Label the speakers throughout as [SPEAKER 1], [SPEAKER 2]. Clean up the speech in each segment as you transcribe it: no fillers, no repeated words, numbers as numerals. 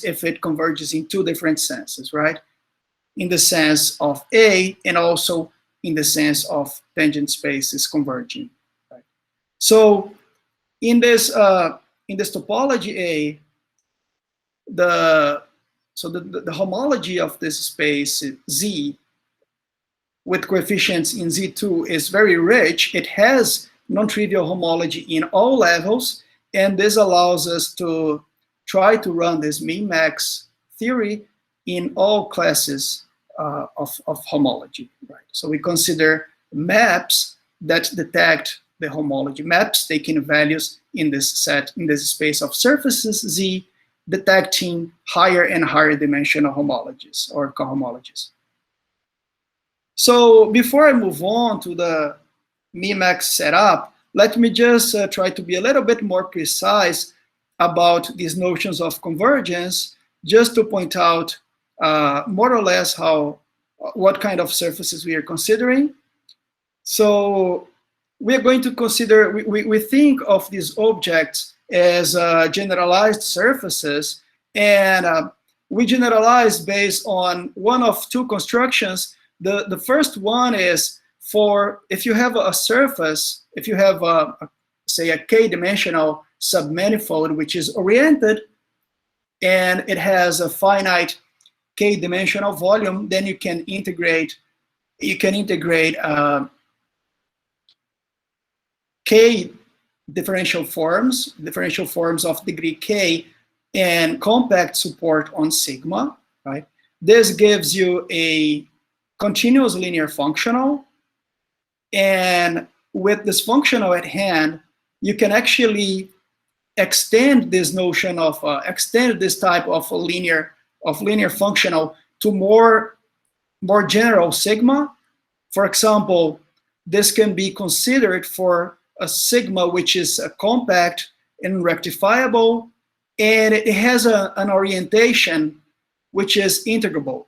[SPEAKER 1] if it converges in two different senses, right? In the sense of A and also in the sense of tangent spaces converging. Right? So in this topology A, the homology of this space Z with coefficients in Z2 is very rich. It has non-trivial homology in all levels, and this allows us to try to run this min-max theory in all classes of homology. Right? So we consider maps that detect the homology, maps taking values in this set, in this space of surfaces Z, detecting higher and higher dimensional homologies or cohomologies. So before I move on to the min-max setup, let me just try to be a little bit more precise about these notions of convergence, just to point out more or less what kind of surfaces we are considering. So we are going to consider, we think of these objects as generalized surfaces, and we generalize based on one of two constructions. The first one is for, if you have a surface, if you have say a k-dimensional submanifold which is oriented and it has a finite k-dimensional volume, then you can integrate k differential forms of degree k and compact support on sigma, right? This gives you a continuous linear functional, and with this functional at hand, you can actually extend this notion of extend this type of linear functional to more general sigma. For example, this can be considered for a sigma which is compact and rectifiable, and it has an orientation which is integrable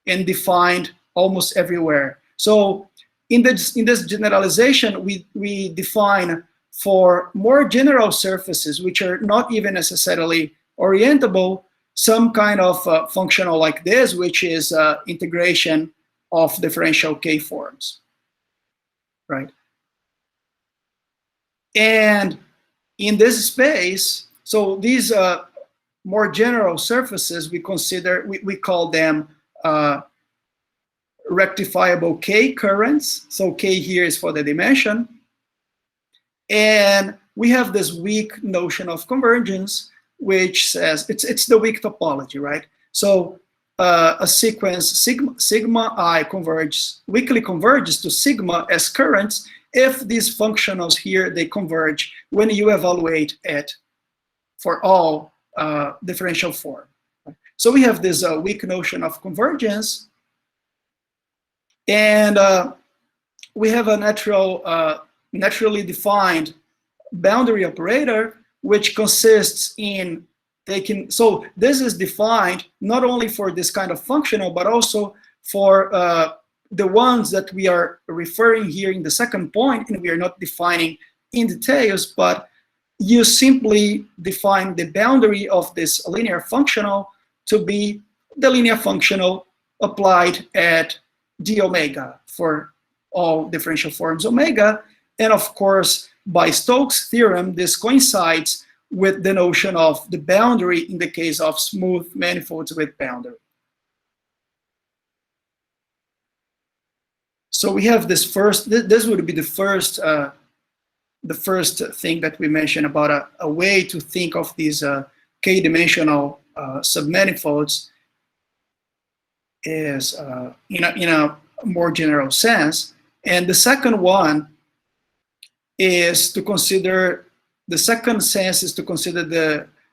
[SPEAKER 1] and defined almost everywhere. So in this generalization, we define for more general surfaces, which are not even necessarily orientable, some kind of functional like this, which is integration of differential k forms, right? And in this space, so these more general surfaces, we call them rectifiable K currents. So K here is for the dimension. And we have this weak notion of convergence, which says it's the weak topology, right? So a sequence sigma I weakly converges to sigma as currents if these functionals here, they converge when you evaluate it for all differential form. So we have this weak notion of convergence, and we have a naturally defined boundary operator, which consists in taking, so this is defined not only for this kind of functional, but also for the ones that we are referring here in the second point, and we are not defining in details, but you simply define the boundary of this linear functional to be the linear functional applied at d omega for all differential forms omega. And of course, by Stokes' theorem, this coincides with the notion of the boundary in the case of smooth manifolds with boundary. So we have this first, this would be the first thing that we mentioned about a way to think of these k-dimensional submanifolds is in a more general sense. And the second one is to consider, the second sense is to consider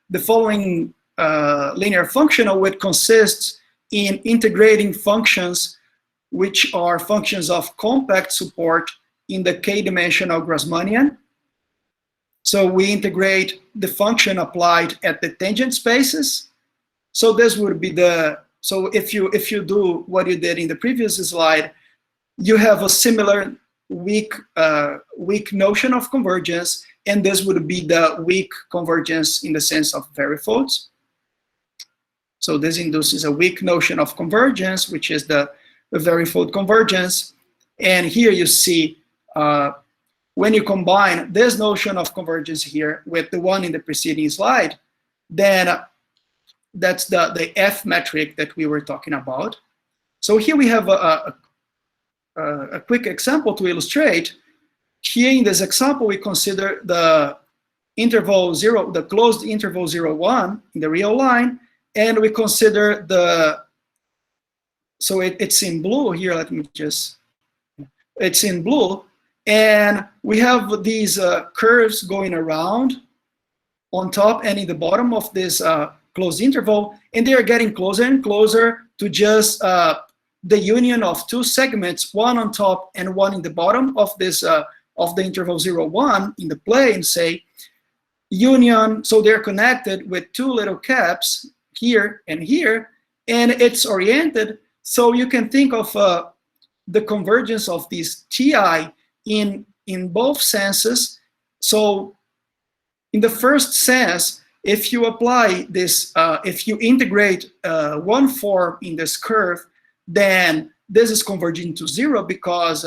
[SPEAKER 1] the following linear functional, which consists in integrating functions which are functions of compact support in the k-dimensional Grassmannian. So we integrate the function applied at the tangent spaces. So this would be so if you do what you did in the previous slide, you have a similar weak notion of convergence, and this would be the weak convergence in the sense of Verifolds. So this induces a weak notion of convergence, which is the Verifold Convergence. And here you see when you combine this notion of convergence here with the one in the preceding slide, then that's the F metric that we were talking about. So here we have a quick example to illustrate. Here in this example, we consider the interval 0, the closed interval 0, 1 in the real line, and we consider the, so it's in blue here, let me just, it's in blue, and we have these curves going around on top and in the bottom of this closed interval, and they are getting closer and closer to just the union of two segments, one on top and one in the bottom of this of the interval 0, 1 in the plane, say, union, so they're connected with two little caps here, and it's oriented, so you can think of the convergence of these TI in both senses. So in the first sense, if you apply this, if you integrate one form in this curve, then this is converging to 0 because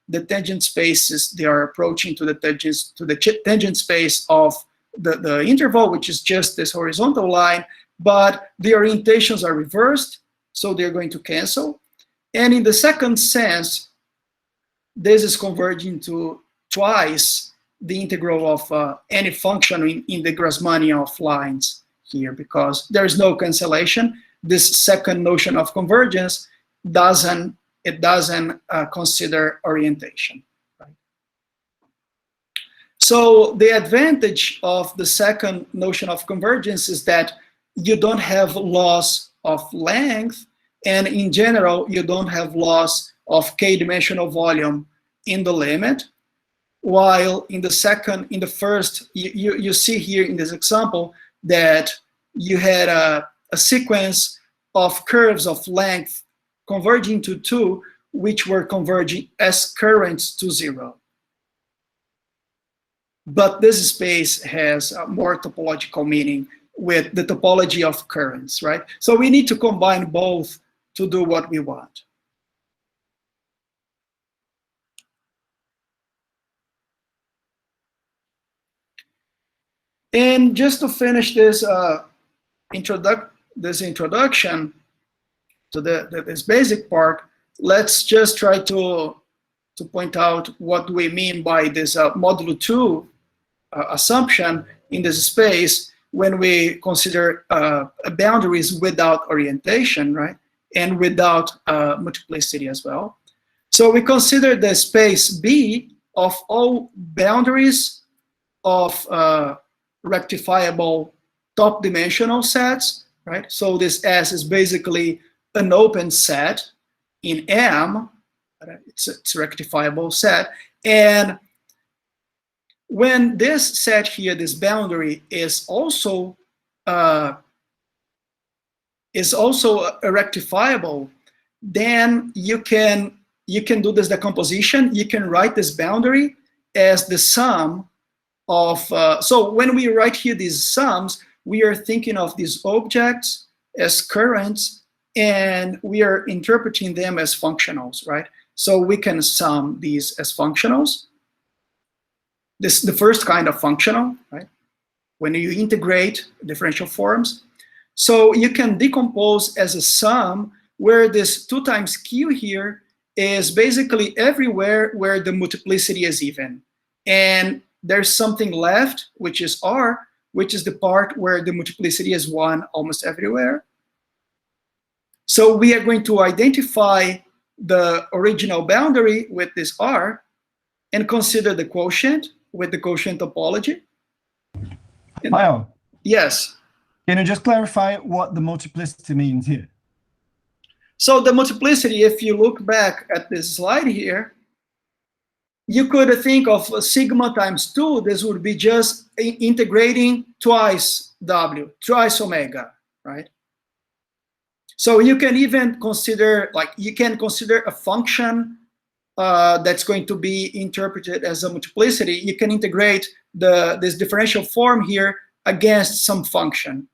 [SPEAKER 1] the tangent spaces, they are approaching to the tangent space of the interval, which is just this horizontal line, but the orientations are reversed, so they're going to cancel. And in the second sense, this is converging to twice the integral of any function in the Grassmannian lines here, because there is no cancellation. This second notion of convergence doesn't consider orientation. Right? So the advantage of the second notion of convergence is that you don't have loss of length, and in general, you don't have loss of k-dimensional volume in the limit. While in the first, you see here in this example that you had a sequence of curves of length converging to 2, which were converging as currents to 0. But this space has more topological meaning with the topology of currents, right? So we need to combine both to do what we want. And just to finish this introduction to this basic part, let's just try to point out what we mean by this modulo 2 assumption in this space when we consider boundaries without orientation, right? And without multiplicity as well. So we consider the space B of all boundaries of rectifiable top dimensional sets, right? So this S is basically an open set in M, it's a rectifiable set, and when this set here, this boundary is also a rectifiable, then you can do this decomposition. You can write this boundary as the sum of, so when we write here these sums, we are thinking of these objects as currents, and we are interpreting them as functionals, right? So we can sum these as functionals. This is the first kind of functional, right? When you integrate differential forms. So you can decompose as a sum where this 2 times Q here is basically everywhere where the multiplicity is even. And there's something left, which is R, which is the part where the multiplicity is 1 almost everywhere. So we are going to identify the original boundary with this R and consider the quotient with the quotient topology.
[SPEAKER 2] Rafael,
[SPEAKER 1] yes.
[SPEAKER 2] Can you just clarify what the multiplicity means here?
[SPEAKER 1] So the multiplicity, if you look back at this slide here, you could think of sigma times 2. This would be just integrating twice W, twice omega, right? So you can even consider, like, you can consider a function that's going to be interpreted as a multiplicity. You can integrate this differential form here against some function,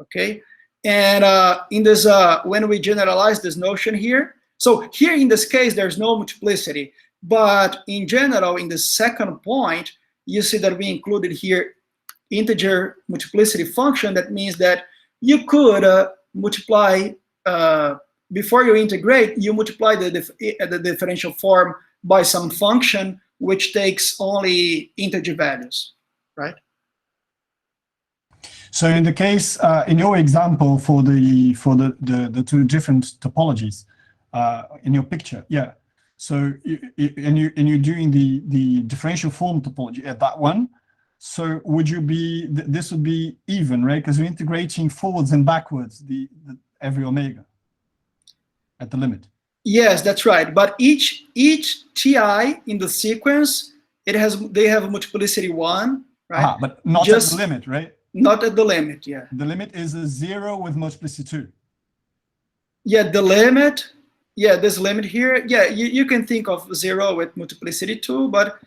[SPEAKER 1] okay? And in this, when we generalize this notion here, so here in this case, there's no multiplicity. But in general, in the second point, you see that we included here integer multiplicity function. That means that you could multiply, before you integrate, you multiply the differential form by some function which takes only integer values, right?
[SPEAKER 2] So in the case, in your example for the two different topologies in your picture, yeah. So you're doing the differential form topology at that one. So would you be, this would be even, right? Because we're integrating forwards and backwards the every omega at the limit.
[SPEAKER 1] Yes, that's right. But each TI in the sequence, they have a multiplicity 1, right?
[SPEAKER 2] But not at the limit, right?
[SPEAKER 1] Not at the limit, yeah.
[SPEAKER 2] The limit is a 0 with multiplicity 2.
[SPEAKER 1] Yeah, the limit, yeah, this limit here, yeah, you can think of 0 with multiplicity 2, but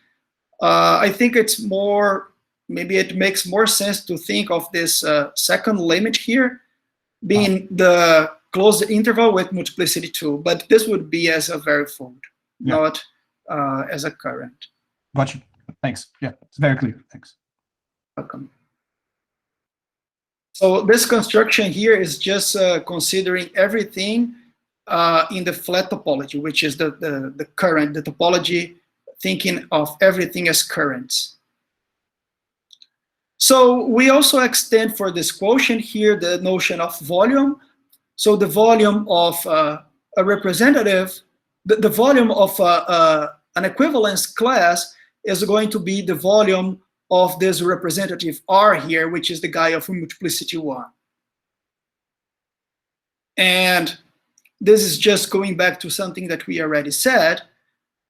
[SPEAKER 1] I think it's more, maybe it makes more sense to think of this second limit here being the closed interval with multiplicity 2, but this would be as a verifold, not as a current.
[SPEAKER 2] Gotcha. Thanks. Yeah, it's very clear. Thanks.
[SPEAKER 1] Welcome. So this construction here is just considering everything in the flat topology, which is the current, the topology, thinking of everything as currents. So we also extend for this quotient here the notion of volume. So the volume of a representative, the volume of an equivalence class is going to be the volume of this representative R here, which is the guy of multiplicity 1. And this is just going back to something that we already said.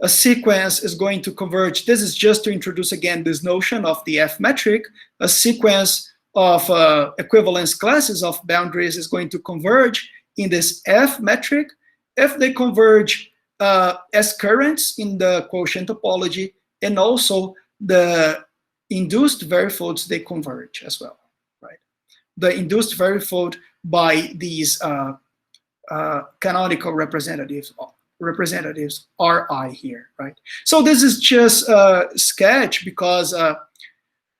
[SPEAKER 1] A sequence is going to converge. This is just to introduce again this notion of the F metric. A sequence of equivalence classes of boundaries is going to converge in this F metric if they converge as currents in the quotient topology, and also the induced verifolds, they converge as well, right? The induced verifold by these canonical representatives Ri here, right? So this is just a sketch because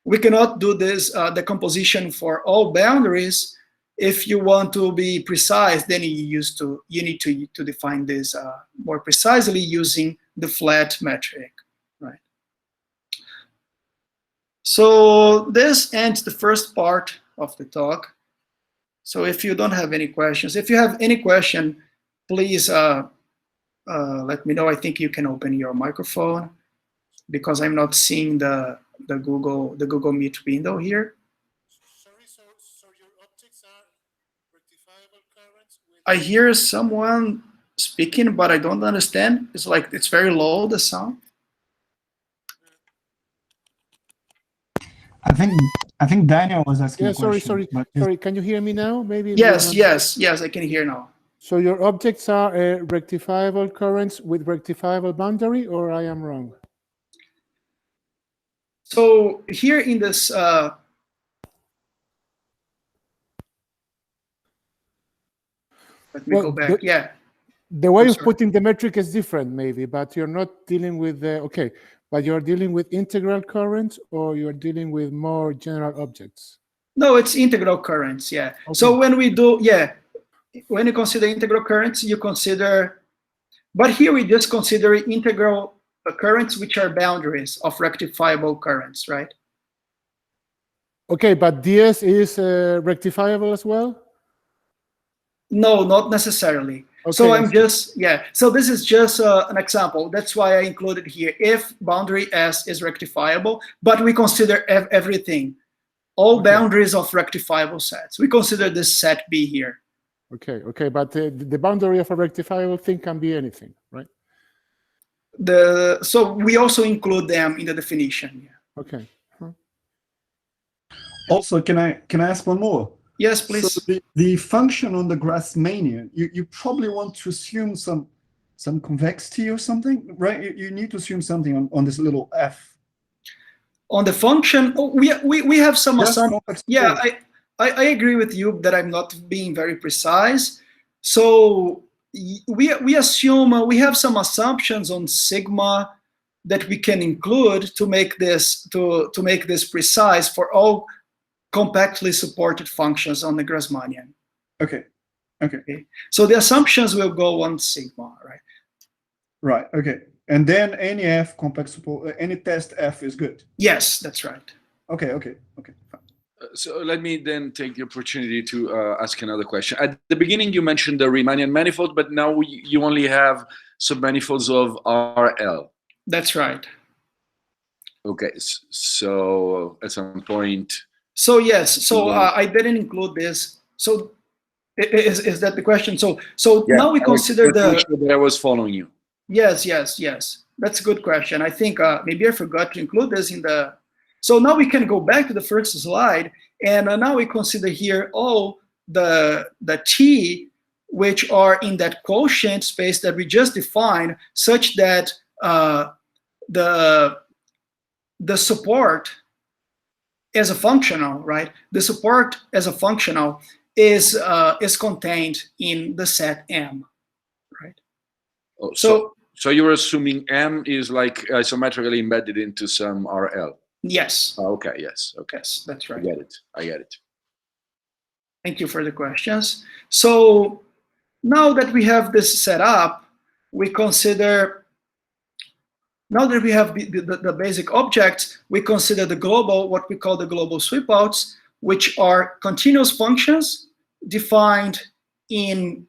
[SPEAKER 1] we cannot do this decomposition for all boundaries. If you want to be precise, then you need to define this more precisely using the flat metric, right? So this ends the first part of the talk. So if you don't have any questions, if you have any question, please let me know. I think you can open your microphone because I'm not seeing the Google Meet window here.
[SPEAKER 3] Sorry, so your optics are rectifiable currents with...
[SPEAKER 1] I hear someone speaking, but I don't understand. It's like it's very low, the sound.
[SPEAKER 2] I think Daniel was asking.
[SPEAKER 3] Yeah,
[SPEAKER 2] sorry.
[SPEAKER 3] Can you hear me now? Maybe.
[SPEAKER 1] Yes, I can hear now.
[SPEAKER 3] So your objects are rectifiable currents with rectifiable boundary, or I am wrong?
[SPEAKER 1] So here in this, let me go back.
[SPEAKER 3] The way of putting the metric is different, maybe, but you're not dealing with the but you're dealing with integral currents, or you're dealing with more general objects.
[SPEAKER 1] No, it's integral currents. Yeah. Okay. So when we do, when you consider integral currents, you consider, but here we just consider integral currents which are boundaries of rectifiable currents, right?
[SPEAKER 3] Okay, but DS is rectifiable as well?
[SPEAKER 1] No, not necessarily. Okay, so I'm just, so this is just an example. That's why I included here, if boundary S is rectifiable, but we consider everything, all boundaries of rectifiable sets. We consider this set B here.
[SPEAKER 3] Okay, but the boundary of a rectifiable thing can be anything, right?
[SPEAKER 1] So we also include them in the definition. Yeah.
[SPEAKER 3] Okay. Huh.
[SPEAKER 2] Also, can I ask one more?
[SPEAKER 1] Yes, please.
[SPEAKER 2] So the function on the Grassmannian, you probably want to assume some convexity or something, right? You need to assume something on this little f.
[SPEAKER 1] On the function, we have some assumptions. Yeah, I agree with you that I'm not being very precise. So we assume we have some assumptions on sigma that we can include to make this precise for all compactly supported functions on the Grassmannian.
[SPEAKER 2] Okay. Okay.
[SPEAKER 1] So the assumptions will go on sigma, right?
[SPEAKER 2] Right. Okay. And then any f compact support, any test f is good.
[SPEAKER 1] Yes, that's right.
[SPEAKER 2] Okay. Okay. Okay.
[SPEAKER 4] So let me then take the opportunity to ask another question. At the beginning, you mentioned the Riemannian manifold, but now you only have submanifolds of RL.
[SPEAKER 1] That's right.
[SPEAKER 4] Okay. So at some point.
[SPEAKER 1] So yes. So I didn't include this. So is that the question? So yeah, now we consider
[SPEAKER 4] I was following you.
[SPEAKER 1] Yes. That's a good question. I think maybe I forgot to include this in the. So now we can go back to the first slide, and now we consider here all the t which are in that quotient space that we just defined, such that the support as a functional, right? The support as a functional is contained in the set M, right?
[SPEAKER 4] Oh, so you're assuming M is like isometrically embedded into some RL.
[SPEAKER 1] Yes.
[SPEAKER 4] Oh, okay. Yes. Okay.
[SPEAKER 1] Yes, that's right.
[SPEAKER 4] I get it.
[SPEAKER 1] Thank you for the questions. So now that we have this set up, we consider. Now that we have the basic objects, we consider the global, what we call the global sweepouts, which are continuous functions defined in.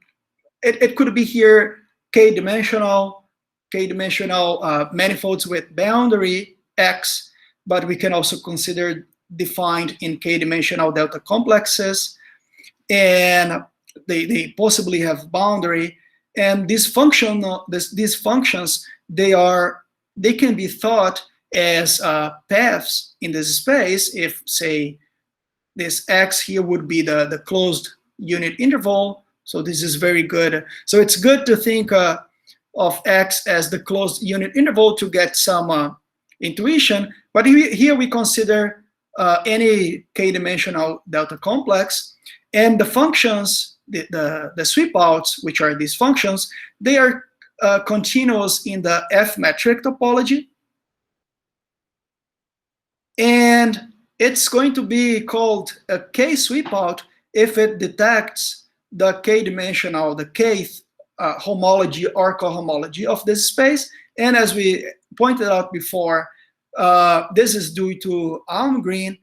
[SPEAKER 1] It could be here k-dimensional manifolds with boundary x. But we can also consider defined in k-dimensional delta complexes, and they possibly have boundary. And these functions, they can be thought as paths in this space. If, say, this x here would be the closed unit interval, so this is very good. So it's good to think of x as the closed unit interval to get some intuition. But here we consider any k-dimensional delta complex, and the functions, the sweepouts, which are these functions, they are continuous in the F-metric topology, and it's going to be called a k-sweepout if it detects the k-dimensional, the kth homology or cohomology of this space. And as we pointed out before, this is due to Almgren,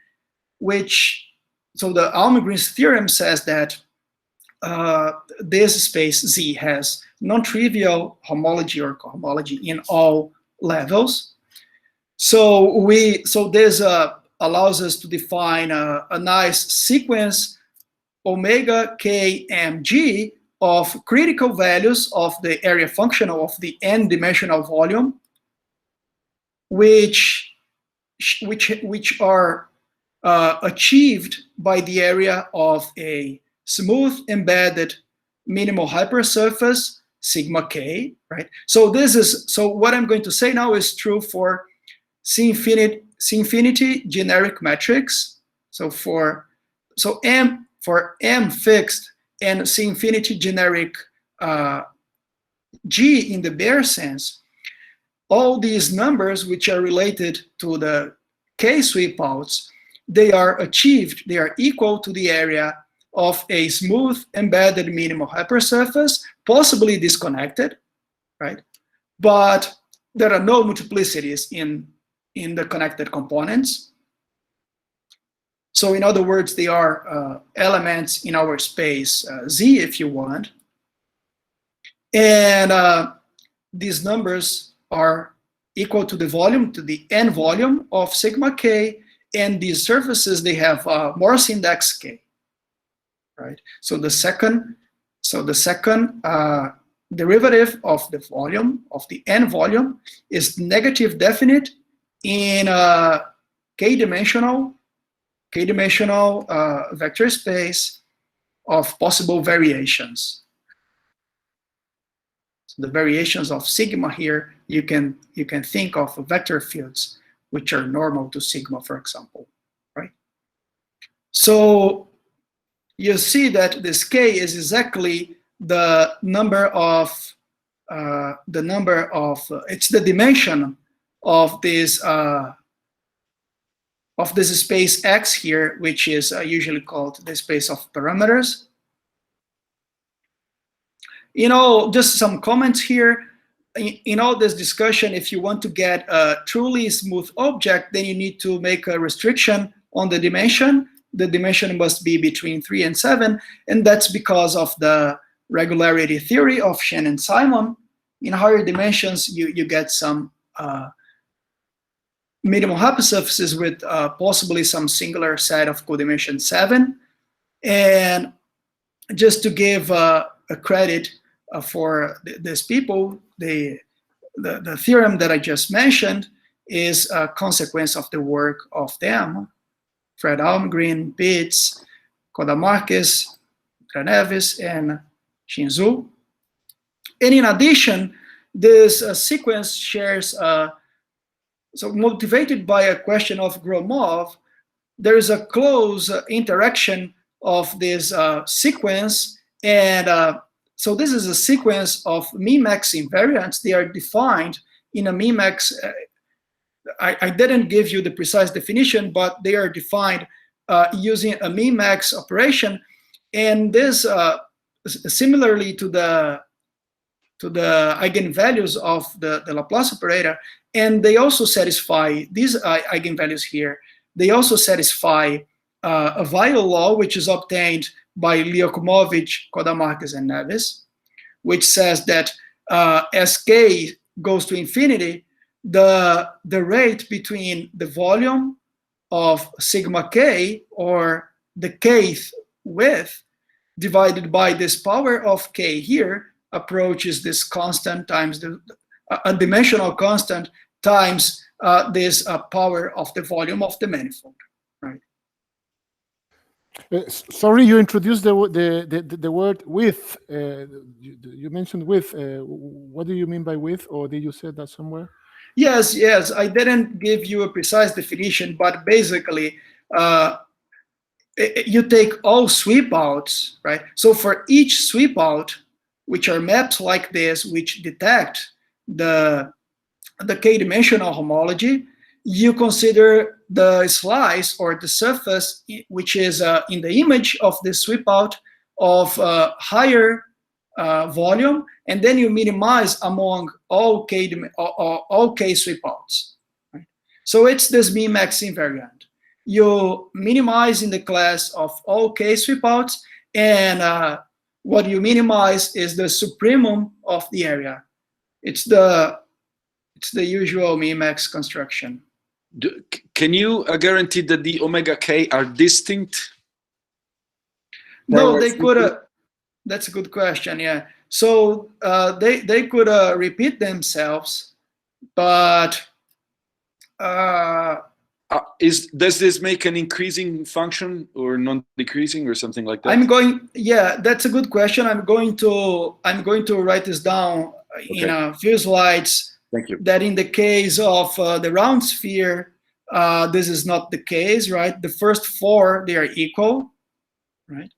[SPEAKER 1] so the Almgren's theorem says that this space Z has non-trivial homology or cohomology in all levels. So this allows us to define a nice sequence omega k m g of critical values of the area functional of the n-dimensional volume, which are achieved by the area of a smooth embedded minimal hypersurface sigma k, right? So what I'm going to say now is true for C infinity generic metrics. For M fixed and C infinity generic G in the bare sense, all these numbers which are related to the K sweepouts, they are achieved, they are equal to the area of a smooth embedded minimal hypersurface, possibly disconnected, right? But there are no multiplicities in the connected components. So in other words, they are elements in our space Z, if you want. And these numbers are equal to the volume, to the n volume of sigma k, and these surfaces, they have Morse index k, right? So the second derivative of the volume, of the n volume, is negative definite in k-dimensional vector space of possible variations. So the variations of sigma here, you can think of vector fields which are normal to sigma, for example, right? So you see that this k is exactly the number of it's the dimension of this space X here, which is usually called the space of parameters. Just some comments here. In all this discussion, if you want to get a truly smooth object, then you need to make a restriction on the dimension. The dimension must be between 3 and 7, and that's because of the regularity theory of Shen and Simon. In higher dimensions, you get some minimum hypersurfaces with possibly some singular set of codimension 7. And just to give a credit for these people, the theorem that I just mentioned is a consequence of the work of them, Fred Almgren, Pitts, Codá Marques, André Neves, and Shinzu. And in addition, this sequence shares, so motivated by a question of Gromov, there is a close interaction of this sequence. And so this is a sequence of min-max invariants. They are defined in a min-max. I didn't give you the precise definition, but they are defined using a min-max operation. And this, similarly to the eigenvalues of the Laplace operator, and they also satisfy these eigenvalues here. They also satisfy a Weyl law, which is obtained by Liakumovich, Codá Marques, and Neves, which says that as k goes to infinity, the rate between the volume of sigma k, or the kth width, divided by this power of k here, approaches this constant times a dimensional constant times this power of the volume of the manifold, right?
[SPEAKER 3] Sorry, you introduced the word width. You mentioned width. What do you mean by width, or did you say that somewhere?
[SPEAKER 1] Yes, I didn't give you a precise definition, but basically, you take all sweep outs, right? So for each sweep out, which are maps like this, which detect the k-dimensional homology, you consider the slice or the surface, which is in the image of the sweep out of higher volume, and then you minimize among all k sweep outs. Right? So it's this min-max invariant. You minimize in the class of all k sweep outs, and what you minimize is the supremum of the area. It's the usual min-max construction.
[SPEAKER 4] Can you guarantee that the omega k are distinct?
[SPEAKER 1] No, they could. That's a good question. Yeah. So they could repeat themselves, but
[SPEAKER 3] Does this make an increasing function or non-decreasing or something like that?
[SPEAKER 1] Yeah, that's a good question. I'm going to write this down in a few slides.
[SPEAKER 3] Thank you.
[SPEAKER 1] That in the case of the round sphere, this is not the case, right? The first four, they are equal, right?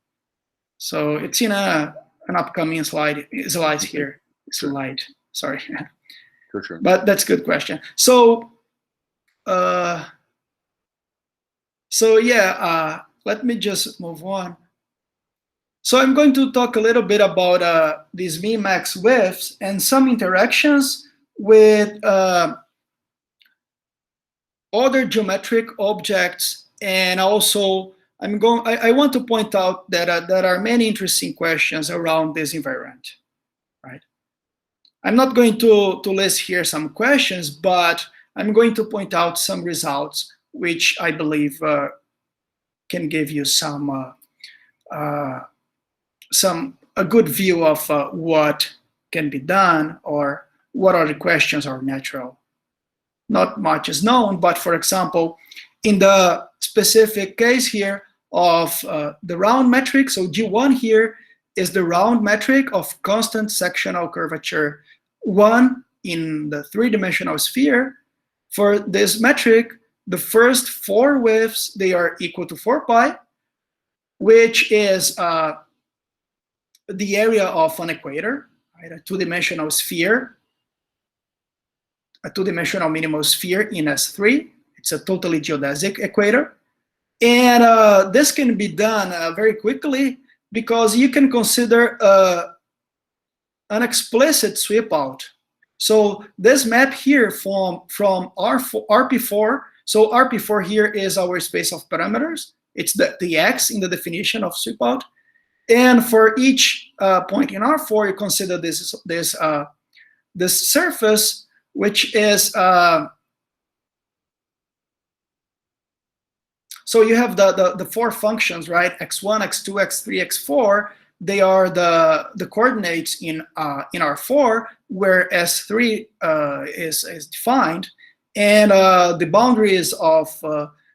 [SPEAKER 1] So it's in an upcoming slides here. Slide, sorry.
[SPEAKER 3] Sure.
[SPEAKER 1] But that's a good question. So yeah, let me just move on. So I'm going to talk a little bit about these min-max widths and some interactions with other geometric objects, and also I want to point out that there are many interesting questions around this invariant, right? I'm not going to list here some questions, but I'm going to point out some results which I believe can give you a good view of what can be done, or what are the questions are natural. Not much is known, but for example, in the specific case here of the round metric, so G1 here is the round metric of constant sectional curvature 1 in the three-dimensional sphere. For this metric, the first four widths, they are equal to 4 pi. which is the area of an equator, right? A two-dimensional sphere, a two-dimensional minimal sphere in S3. It's a totally geodesic equator. And this can be done very quickly because you can consider an explicit sweep out. So this map here from RP4, so RP4 here is our space of parameters. It's the X in the definition of sweep out. And for each point in R4, you consider this surface, which is, so you have the four functions, right? X1, X2, X3, X4. They are the coordinates in R4, where S3 is defined. And the boundaries of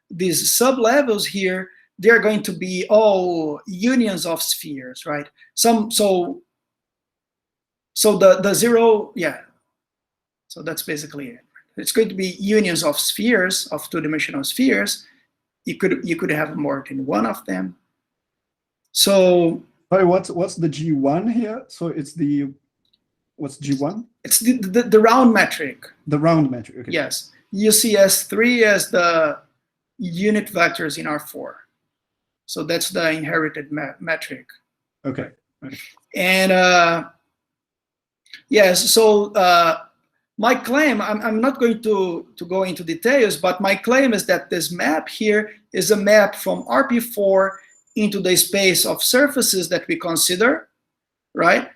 [SPEAKER 1] these sublevels here, they're going to be all unions of spheres, right? So the zero, yeah. So that's basically it. It's going to be unions of spheres, of two-dimensional spheres. You could have more than one of them. So
[SPEAKER 2] what's the G1 here? So it's what's G1?
[SPEAKER 1] It's the round metric.
[SPEAKER 2] The round metric. Okay.
[SPEAKER 1] Yes, you see S3 as the unit vectors in R4. So that's the inherited metric.
[SPEAKER 2] Okay.
[SPEAKER 1] And yes, so my claim, I'm not going to go into details, but my claim is that this map here is a map from RP4 into the space of surfaces that we consider, right?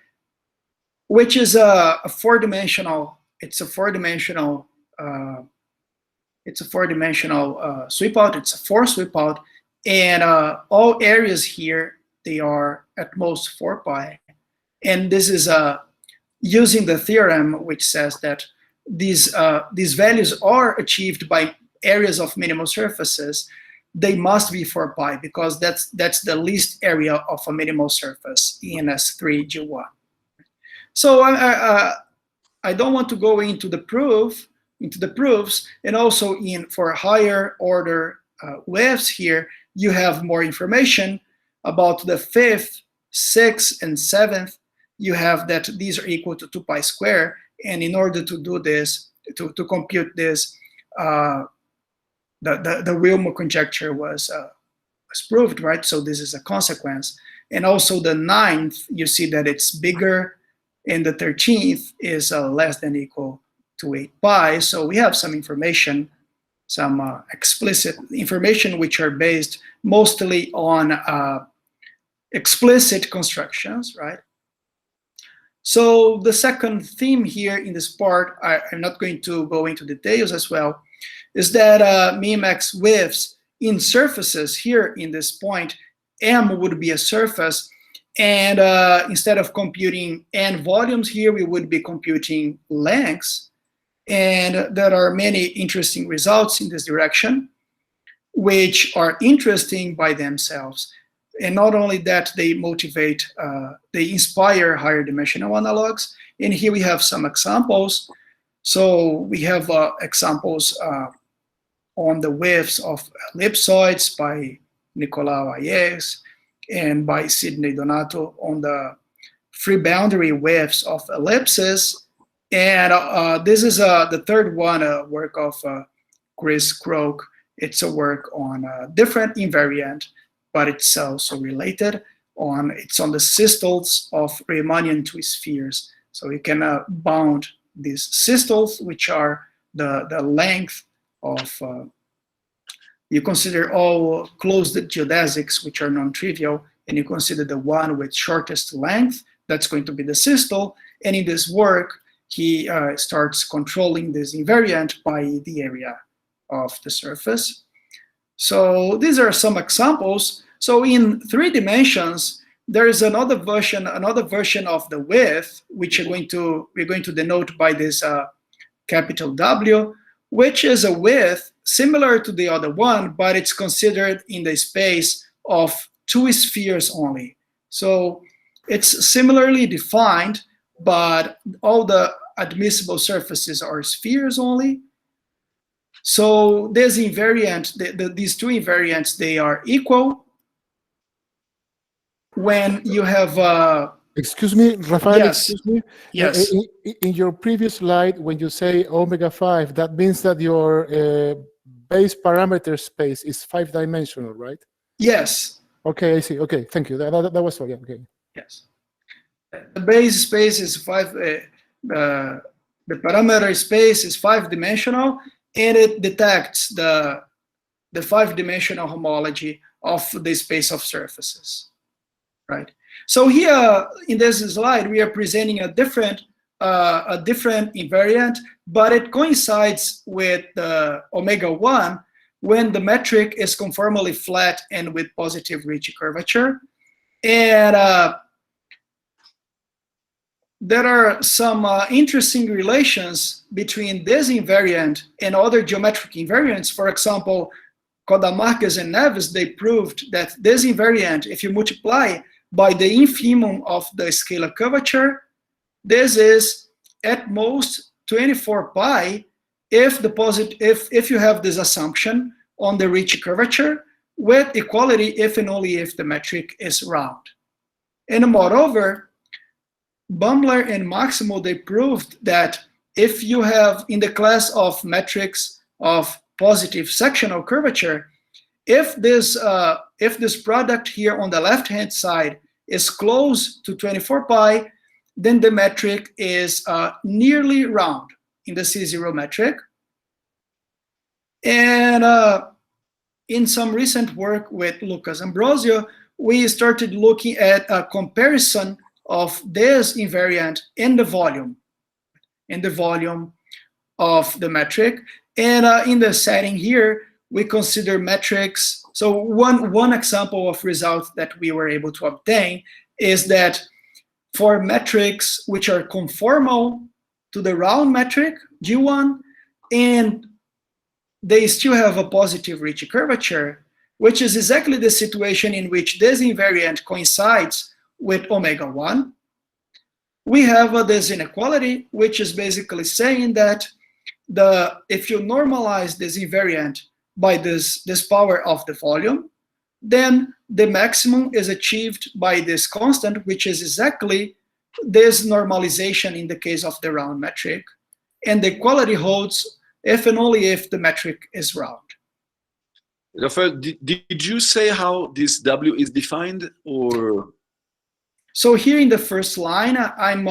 [SPEAKER 1] Which is a four-dimensional. It's a four-dimensional. Sweep out. It's a four sweep out, and all areas here, they are at most 4 pi, and this is using the theorem which says that these values are achieved by areas of minimal surfaces. They must be 4 pi because that's the least area of a minimal surface in S3 G1. So I don't want to go into the proofs, and also for higher order widths here, you have more information about the 5th, 6th, and 7th. You have that these are equal to 2 pi squared, and in order to do this, to compute this, the Wilmer conjecture was proved, right? So this is a consequence. And also the 9th, you see that it's bigger, and the 13th is less than equal to 8 pi. So we have some information, some explicit information, which are based mostly on explicit constructions, right? So the second theme here in this part, I'm not going to go into details as well, is that min-max widths in surfaces here in this point, M would be a surface, and instead of computing n volumes here, we would be computing lengths. And there are many interesting results in this direction, which are interesting by themselves. And not only that, they motivate, they inspire higher dimensional analogs. And here we have some examples. So we have examples on the widths of ellipsoids by Nicolau Ayes and by Sidney Donato on the free boundary widths of ellipses. And this is the third one, a work of Chris Croak. It's a work on a different invariant, but it's also related on, it's on the systoles of Riemannian two spheres. So you can bound these systoles, which are the length of, you consider all closed geodesics, which are non-trivial, and you consider the one with shortest length, that's going to be the systole. And in this work, he starts controlling this invariant by the area of the surface. So these are some examples. So in 3 dimensions, there is another version of the width, which we're going to denote by this capital W, which is a width similar to the other one, but it's considered in the space of 2 spheres only. So it's similarly defined, but all the admissible surfaces are spheres only. So this invariant, these 2 invariants, they are equal. when you have
[SPEAKER 3] excuse me, Rafael,
[SPEAKER 1] yes.
[SPEAKER 3] excuse me.
[SPEAKER 1] Yes.
[SPEAKER 3] In your previous slide, when you say omega 5, that means that your base parameter space is 5-dimensional, right?
[SPEAKER 1] Yes.
[SPEAKER 3] Okay, I see. Okay, thank you. That was all. Yeah, okay.
[SPEAKER 1] Yes. The base space is the parameter space is 5-dimensional, and it detects the 5-dimensional homology of the space of surfaces, right? So here in this slide, we are presenting a different invariant, but it coincides with the omega 1 when the metric is conformally flat and with positive Ricci curvature. And there are some interesting relations between this invariant and other geometric invariants. For example, Codá Marques and Neves, they proved that this invariant, if you multiply by the infimum of the scalar curvature, this is at most 24 pi if you have this assumption on the Ricci curvature, with equality if and only if the metric is round. And moreover, Bumler and Maximo, they proved that if you have in the class of metrics of positive sectional curvature, if this product here on the left-hand side is close to 24 pi, then the metric is nearly round in the C0 metric. And in some recent work with Lucas Ambrozio, we started looking at a comparison of this invariant in the volume of the metric. And in the setting here, we consider metrics. So one example of result that we were able to obtain is that for metrics which are conformal to the round metric, G1, and they still have a positive Ricci curvature, which is exactly the situation in which this invariant coincides with omega 1. We have this inequality, which is basically saying that if you normalize this invariant by this power of the volume, then the maximum is achieved by this constant, which is exactly this normalization in the case of the round metric. And the equality holds if and only if the metric is round.
[SPEAKER 4] Rafael, did you say how this W is defined, or?
[SPEAKER 1] So here in the first line, I'm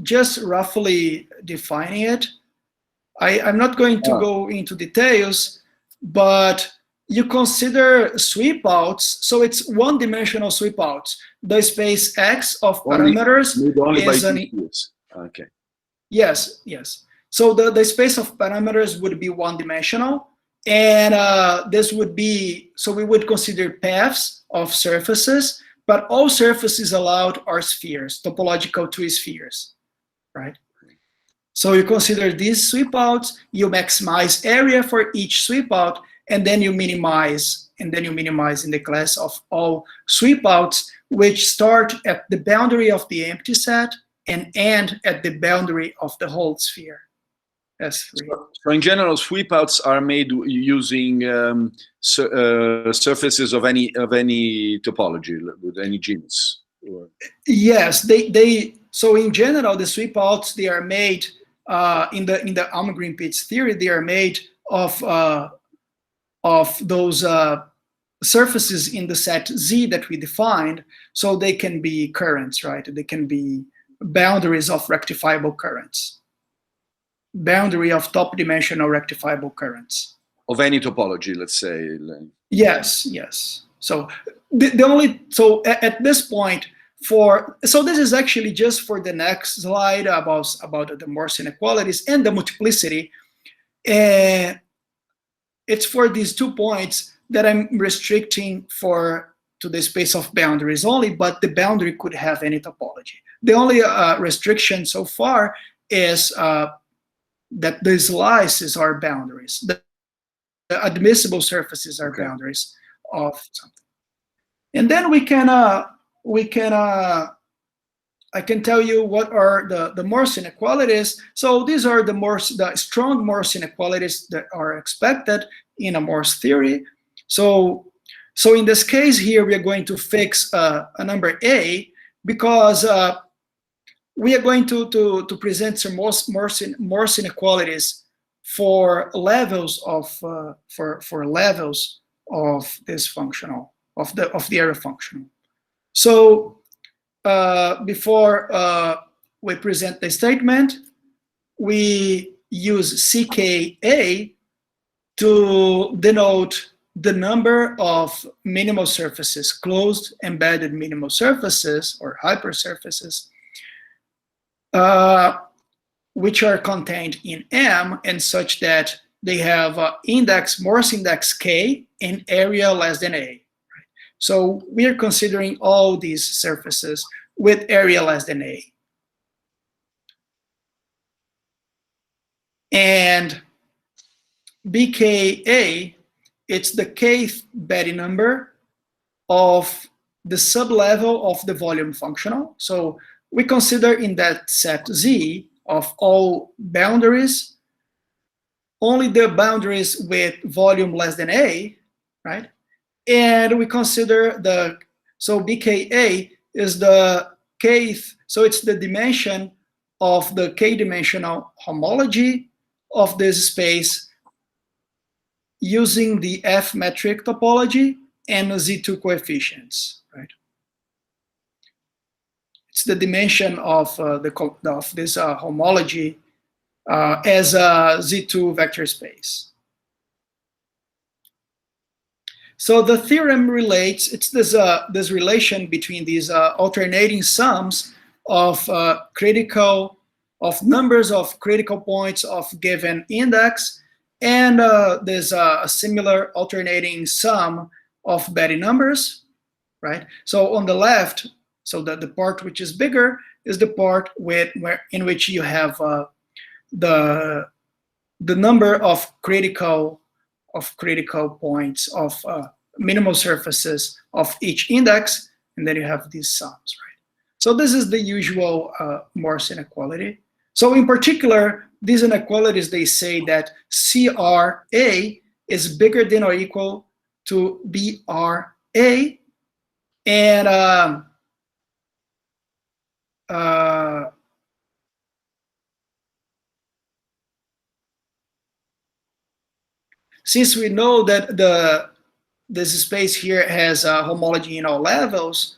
[SPEAKER 1] just roughly defining it. I'm not going to go into details, but you consider sweep outs. So it's one-dimensional sweep outs. The space X of parameters is
[SPEAKER 4] okay.
[SPEAKER 1] Yes, yes. So the space of parameters would be one-dimensional, and this would be, so we would consider paths of surfaces, but all surfaces allowed are spheres, topological two spheres, right? So you consider these sweep outs, you maximize area for each sweep out, and then you minimize in the class of all sweep outs, which start at the boundary of the empty set and end at the boundary of the whole sphere. S3.
[SPEAKER 4] So in general, sweep outs are made using surfaces of any topology with any genus. Or? Yes,
[SPEAKER 1] so in general, the sweep outs, they are made in the Almgren-Pitts theory. They are made of those surfaces in the set Z that we defined. So they can be currents, right? They can be boundaries of rectifiable currents. Boundary of top-dimensional rectifiable currents.
[SPEAKER 4] Of any topology, let's say.
[SPEAKER 1] Yes, yes. So at this point, so this is actually just for the next slide about the Morse inequalities and the multiplicity. And it's for these 2 points that I'm restricting to the space of boundaries only, but the boundary could have any topology. The only restriction so far is that the slices are boundaries. The admissible surfaces are boundaries of something. And then I can tell you what are the Morse inequalities. So these are the strong Morse inequalities that are expected in a Morse theory. So So in this case here, we are going to fix a number A because we are going to present some Morse inequalities for levels of levels of this functional of the area functional. So before we present the statement, we use CKA to denote the number of minimal surfaces, closed embedded minimal surfaces or hypersurfaces, which are contained in M and such that they have Morse index K and area less than A. So we are considering all these surfaces with area less than A. And BKA, it's the kth Betti number of the sublevel of the volume functional. So we consider in that set Z of all boundaries, only the boundaries with volume less than A, right? And we consider so BKA is the kth, so it's the dimension of the k-dimensional homology of this space using the F metric topology and Z2 coefficients, right? It's the dimension of this homology as a Z2 vector space. So the theorem relates, it's this relation between these alternating sums of numbers of critical points of given index, and there's a similar alternating sum of Betti numbers, right? So on the left, so the part which is bigger is the part in which you have the number of critical points of minimal surfaces of each index, and then you have these sums, right? So this is the usual Morse inequality. So in particular, these inequalities, they say that CRA is bigger than or equal to BRA, and since we know that this space here has homology in all levels,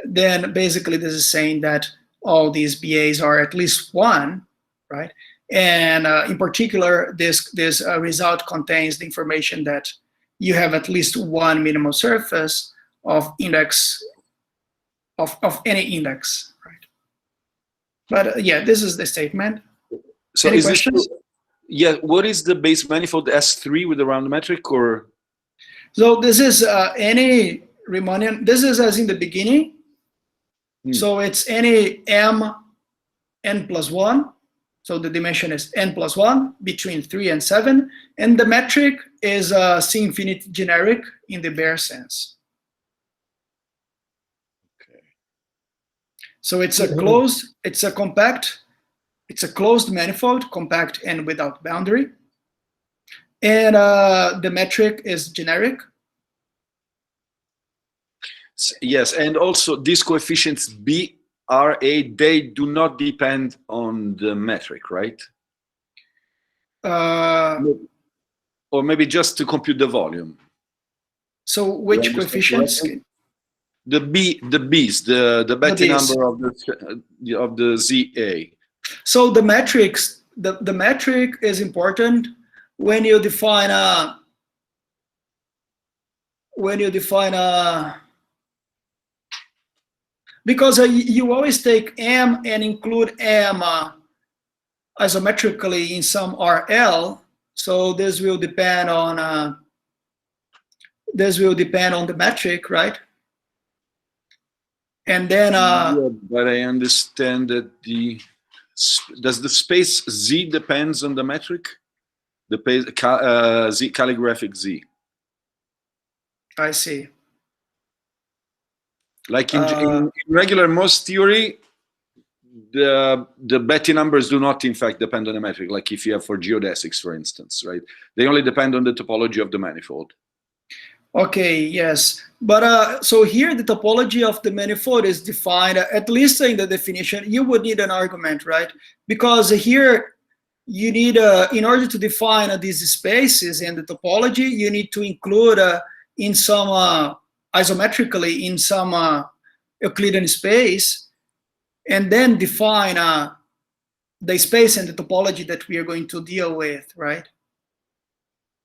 [SPEAKER 1] then basically this is saying that all these BAs are at least one, right? And in particular, this result contains the information that you have at least one minimal surface of index of any index, right? But yeah, this is the statement.
[SPEAKER 4] So
[SPEAKER 1] any
[SPEAKER 4] is
[SPEAKER 1] questions?
[SPEAKER 4] Yeah, what is the base manifold S3 with the round metric, or?
[SPEAKER 1] So this is any Riemannian. This is as in the beginning. So it's any n plus 1. So the dimension is n plus 1 between 3 and 7. And the metric is C infinity generic in the bare sense.
[SPEAKER 4] Okay.
[SPEAKER 1] So it's a closed, it's a compact, it's a closed manifold, compact and without boundary. And the metric is generic.
[SPEAKER 4] Yes, and also these coefficients B, R, A, they do not depend on the metric, right? Or maybe just to compute the volume.
[SPEAKER 1] So which coefficients?
[SPEAKER 4] The B's, the Betti number of the ZA. So
[SPEAKER 1] the metrics, the metric is important when you define a because you always take M and include M isometrically in some RL. So this will depend on the metric, right? And then
[SPEAKER 4] yeah, but I understand that does the space Z depends on the metric? The Z, calligraphic Z.
[SPEAKER 1] I see.
[SPEAKER 4] Like in regular Morse theory, the Betti numbers do not, in fact, depend on the metric. Like if you have for geodesics, for instance, right? They only depend on the topology of the manifold.
[SPEAKER 1] Okay, yes. But so here the topology of the manifold is defined, at least in the definition, you would need an argument, right? Because here you need, in order to define these spaces in the topology, you need to include in some, isometrically in some Euclidean space, and then define the space and the topology that we are going to deal with, right?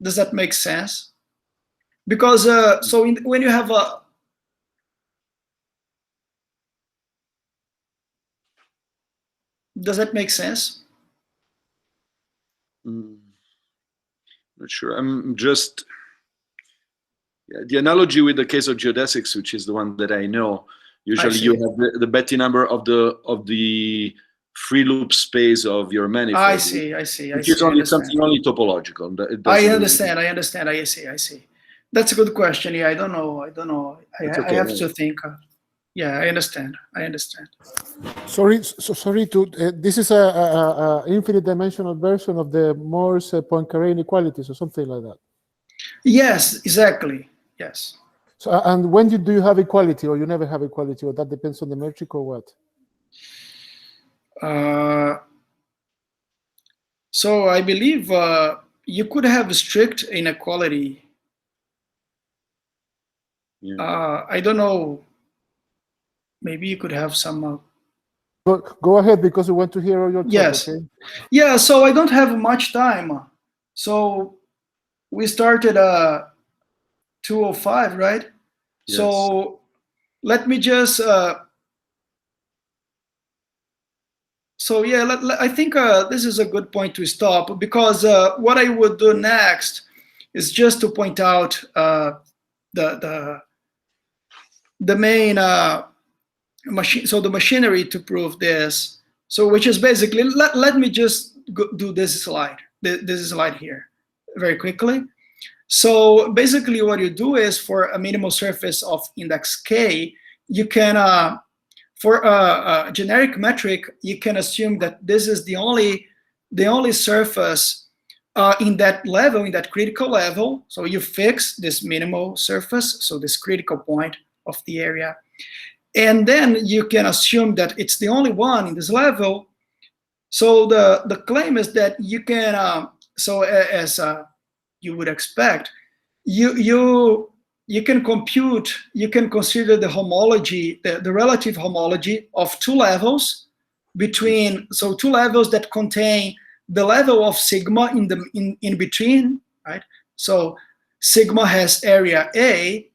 [SPEAKER 1] Does that make sense? Because so when you have a does that make sense?
[SPEAKER 4] Not sure. I'm just the analogy with the case of geodesics, which is the one that I know. Usually, you have the Betti number of the free loop space of your manifold.
[SPEAKER 1] I see.
[SPEAKER 4] Which is only something only topological.
[SPEAKER 1] I understand. I see. That's a good question. Yeah, I don't know. I have to think. Yeah, I understand.
[SPEAKER 3] Sorry to. This is a infinite dimensional version of the Morse Poincaré inequalities or something like that.
[SPEAKER 1] Yes, exactly. Yes.
[SPEAKER 3] So, and when do you have equality, or you never have equality, or that depends on the metric, or what?
[SPEAKER 1] So I believe you could have strict inequality. Yeah. I don't know. Maybe you could have some.
[SPEAKER 3] Go ahead, because we want to hear all your talk.
[SPEAKER 1] Yes.
[SPEAKER 3] Okay?
[SPEAKER 1] Yeah. So I don't have much time. So we started 2:05, right? Yes. So let me just. So yeah, I think this is a good point to stop, because what I would do next is just to point out the main machine, so the machinery to prove this. So which is basically, let me just do this slide here very quickly. So basically what you do is, for a minimal surface of index k, you can for a generic metric, you can assume that this is the only surface in that level, in that critical level. So you fix this minimal surface, so this critical point of the area, and then you can assume that it's the only one in this level. So the claim is that you can, so as you would expect, you can compute, you can consider the homology, the relative homology of two levels between, so two levels that contain the level of sigma in between, right? So sigma has area A,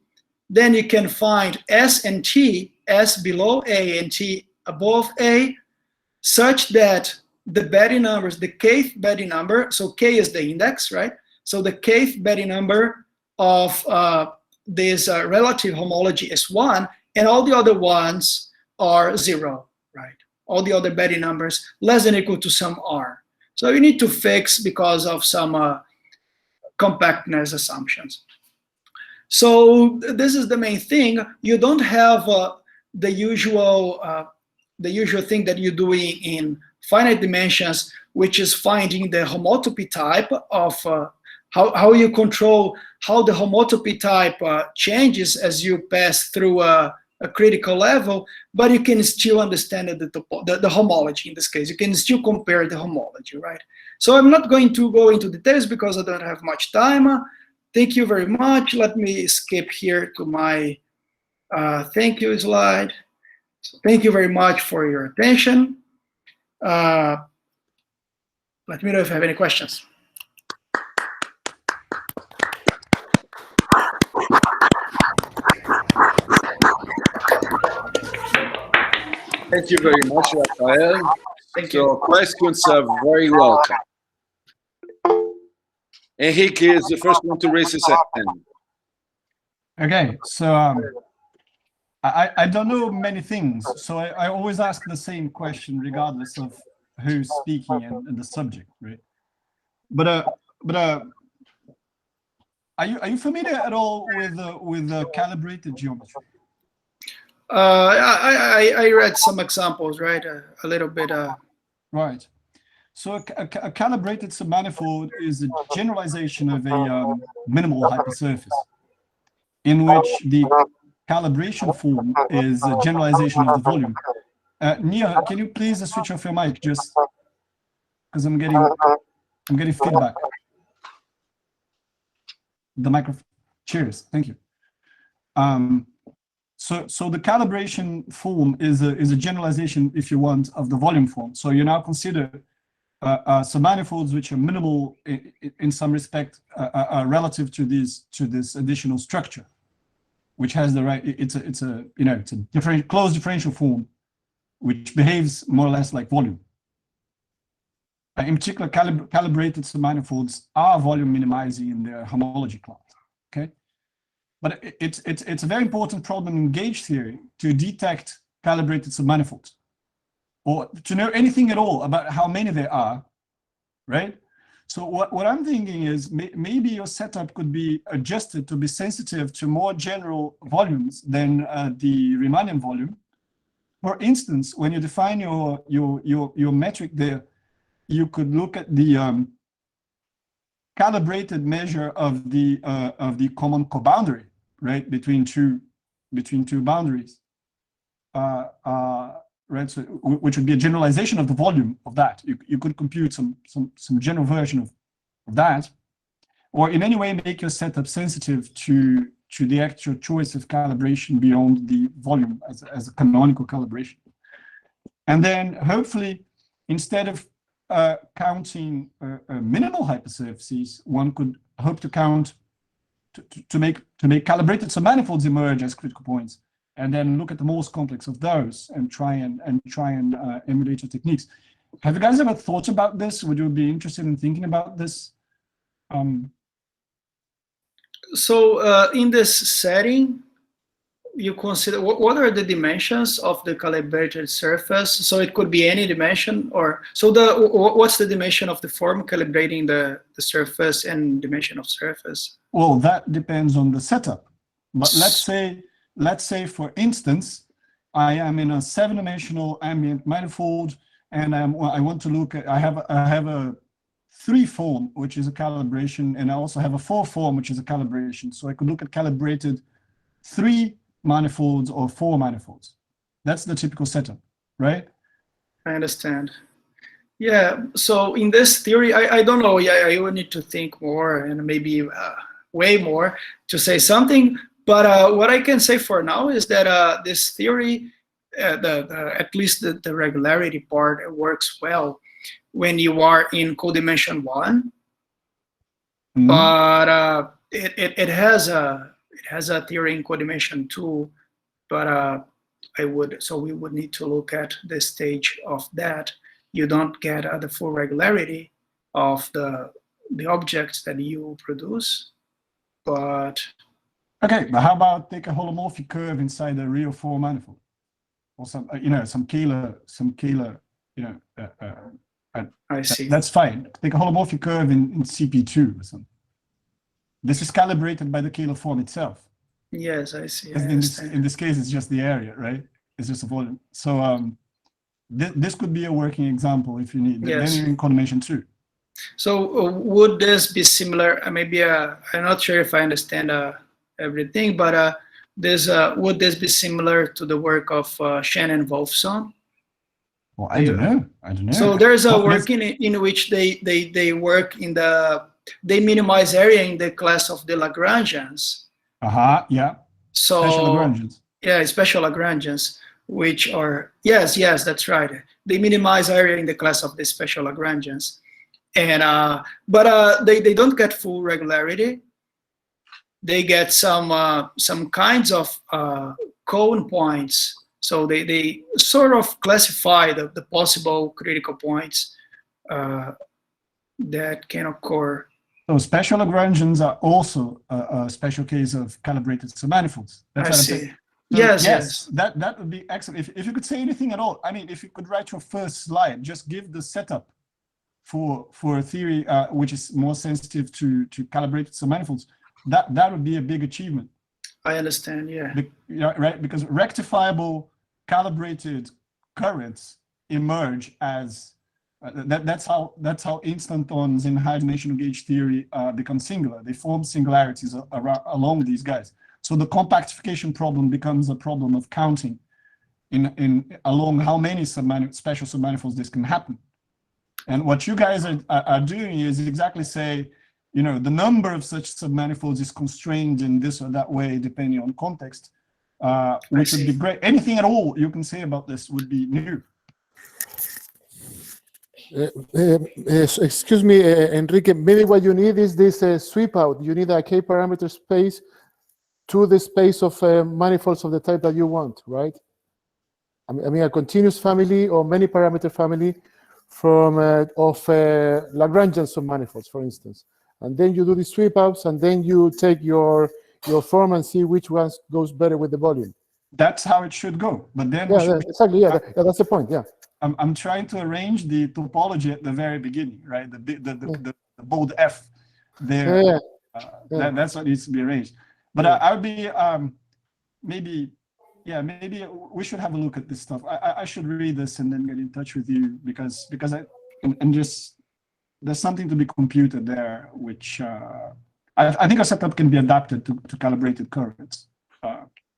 [SPEAKER 1] then you can find S and T, S below A and T above A, such that the Betti numbers, the kth Betti number, so K is the index, right? So the kth Betti number of this relative homology is 1, and all the other ones are 0, right? All the other Betti numbers less than or equal to some R. So you need to fix because of some compactness assumptions. So this is the main thing. You don't have the usual thing that you do in finite dimensions, which is finding the homotopy type of how you control how the homotopy type changes as you pass through a critical level, but you can still understand the homology in this case. You can still compare the homology, right? So I'm not going to go into details because I don't have much time. Thank you very much. Let me skip here to my thank you slide. So thank you very much for your attention. Let me know if you have any questions.
[SPEAKER 4] Thank you very much, Rafael.
[SPEAKER 1] Thank you.
[SPEAKER 4] So questions are very welcome. Henrique is the first one to raise his hand.
[SPEAKER 2] Okay, so I don't know many things, so I always ask the same question regardless of who's speaking and the subject, right? But are you familiar at all with calibrated geometry?
[SPEAKER 1] I read some examples, right? A little bit.
[SPEAKER 2] Right. So a calibrated submanifold is a generalization of a minimal hypersurface. in which the calibration form is a generalization of the volume. Nia, can you please switch off your mic, just because I'm getting feedback. The microphone. Cheers. Thank you. So the calibration form is a generalization, if you want, of the volume form. So you now consider some manifolds which are minimal in some respect relative to this additional structure, which has the right. It's a different closed differential form, which behaves more or less like volume. In particular, calibrated manifolds are volume minimizing in their homology class. Okay, but it's a very important problem in gauge theory to detect calibrated submanifolds, or to know anything at all about how many there are, right? So what I'm thinking is maybe your setup could be adjusted to be sensitive to more general volumes than the Riemannian volume. For instance, when you define your metric there, you could look at the calibrated measure of the common coboundary, right, between two boundaries, right? So which would be a generalization of the volume of that. You could compute some general version of that, or in any way make your setup sensitive to the actual choice of calibration beyond the volume as a canonical calibration. And then hopefully, instead of counting minimal hypersurfaces, one could hope to count to make calibrated submanifolds emerge as critical points, and then look at the most complex of those and try and emulate your techniques. Have you guys ever thought about this? Would you be interested in thinking about this?
[SPEAKER 1] So in this setting, you consider what are the dimensions of the calibrated surface? So it could be any dimension, or so what's the dimension of the form calibrating the surface and dimension of surface?
[SPEAKER 2] Well, that depends on the setup. But let's say for instance, I am in a 7-dimensional ambient manifold, and I want to look at I have a 3 form, which is a calibration, and I also have a 4 form, which is a calibration. So I could look at calibrated 3 manifolds or 4 manifolds. That's the typical setup, right?
[SPEAKER 1] I understand. Yeah, so in this theory, I don't know, yeah, I would need to think more and maybe way more to say something, but what I can say for now is that this theory, at least the regularity part, works well when you are in codimension 1, but it has a theory in codimension 2, but we would need to look at the stage of that. You don't get the full regularity of the objects that you produce, but
[SPEAKER 2] okay. But how about take a holomorphic curve inside a real 4 manifold, or some some Kähler,
[SPEAKER 1] I see.
[SPEAKER 2] That's fine. Take a holomorphic curve in CP2 or something. This is calibrated by the Kähler form itself.
[SPEAKER 1] Yes, I see.
[SPEAKER 2] In this case, it's just the area, right? It's just a volume. So this could be a working example if you need.
[SPEAKER 1] Yes.
[SPEAKER 2] Then you're in coordination 2.
[SPEAKER 1] So would this be similar? Maybe I'm not sure if I understand everything, but would this be similar to the work of Shen and Wolfson?
[SPEAKER 2] Well, I don't know.
[SPEAKER 1] So there's a work in which they work in they minimize area in the class of the Lagrangians.
[SPEAKER 2] Yeah.
[SPEAKER 1] So
[SPEAKER 2] special Lagrangians.
[SPEAKER 1] Yeah, special Lagrangians, which are yes, that's right. They minimize area in the class of the special Lagrangians, and but they don't get full regularity. They get some kinds of cone points. So they sort of classify the possible critical points that can occur.
[SPEAKER 2] So special Lagrangians are also a special case of calibrated submanifolds. That's
[SPEAKER 1] I
[SPEAKER 2] what I'm
[SPEAKER 1] see.
[SPEAKER 2] saying.
[SPEAKER 1] So yes.
[SPEAKER 2] That would be excellent. If you could say anything at all, I mean, if you could write your first slide, just give the setup for a theory which is more sensitive to calibrated submanifolds. That would be a big achievement. I
[SPEAKER 1] understand. Yeah.
[SPEAKER 2] Right, because rectifiable calibrated currents emerge as that's how instantons in high-dimensional gauge theory become singular. They form singularities along these guys. So the compactification problem becomes a problem of counting along how many special submanifolds this can happen. And what you guys are doing is exactly say, you know, the number of such submanifolds is constrained in this or that way, depending on context, which would be great. Anything at all you can say about this would be new.
[SPEAKER 3] Excuse me, Enrique, maybe what you need is this sweep out. You need a k-parameter space to the space of manifolds of the type that you want, right? I mean a continuous family or many parameter family from Lagrangian submanifolds, for instance. And then you do the sweep outs, and then you take your form and see which one goes better with the volume.
[SPEAKER 2] That's how it should go. But then
[SPEAKER 3] exactly, that's the point. Yeah.
[SPEAKER 2] I'm trying to arrange the topology at the very beginning, right? The bold F there. That's what needs to be arranged. But I'll be maybe we should have a look at this stuff. I should read this and then get in touch with you because just there's something to be computed there, which I think our setup can be adapted to calibrated currents.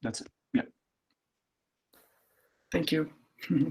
[SPEAKER 2] That's it. Yeah.
[SPEAKER 1] Thank you.